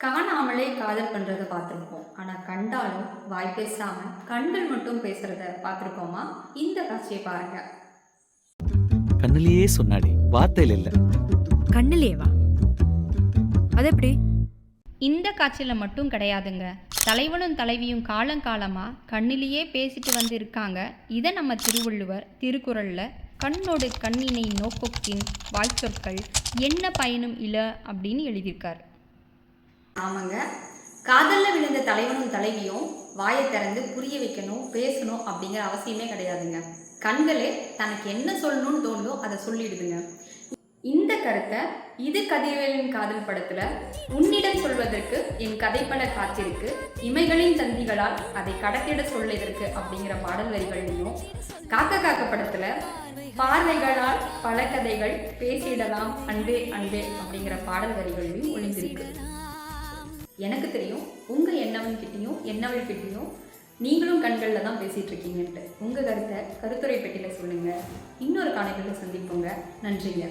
காணாமலே காதல் பண்றத பார்த்துருப்போம். ஆனா கண்டாலும் வாய் பேசாம கண்கள் மட்டும் பேசுறத பார்த்துருக்கோமா? இந்த காட்சியை பாருங்க. கண்ணிலேயே சொன்னாடி, வார்த்தையில இல்ல. கண்ணுலேயேவா? அது எப்படி? இந்த காட்சியில மட்டும் கிடையாதுங்க. தலைவனும் தலைவியும் காலங்காலமா கண்ணிலேயே பேசிட்டு வந்து இருக்காங்க. இதை நம்ம திருவள்ளுவர் திருக்குறள்ல கண்ணோடு கண்ணினை நோக்கொக்கின் வாய்ச்சொற்கள் என்ன பயனும் இல அப்படின்னு எழுதியிருக்கார். ஆமாங்க, காதல்ல விழுந்த தலைவனும் தலைவியும் வாயை திறந்து புரிய வைக்கணும், பேசணும் அப்படிங்கிற அவசியமே கிடையாதுங்க. கண்களே தனக்கு என்ன சொல்லணும்னு தோணுதோ அதை சொல்லிடுதுங்க. இந்த கருத்தை இது கதிரவேலின் காதல் படத்துல உன்னிடம் சொல்வதற்கு என் கதைப்பட காத்திருக்கு, இமைகளின் தந்திகளால் அதை கடத்திட சொல்வதற்கு அப்படிங்கிற பாடல் வரிகள்லையும், காக்க காக்க படத்துல பார்வைகளால் பல கதைகள் பேசிடலாம் அன்பே அன்பே அப்படிங்கிற பாடல் வரிகள்லையும் ஒளிந்திருக்கு. எனக்கு தெரியும் உங்க என்னவள் கிட்டையும் நீங்களும் கண்களில் தான் பேசிட்டு இருக்கீங்கன்ட்டு. உங்க கருத்தை கருத்துரை பெட்டியில சொல்லுங்க. இன்னொரு காணொளியில் சந்திப்போங்க. நன்றிங்க.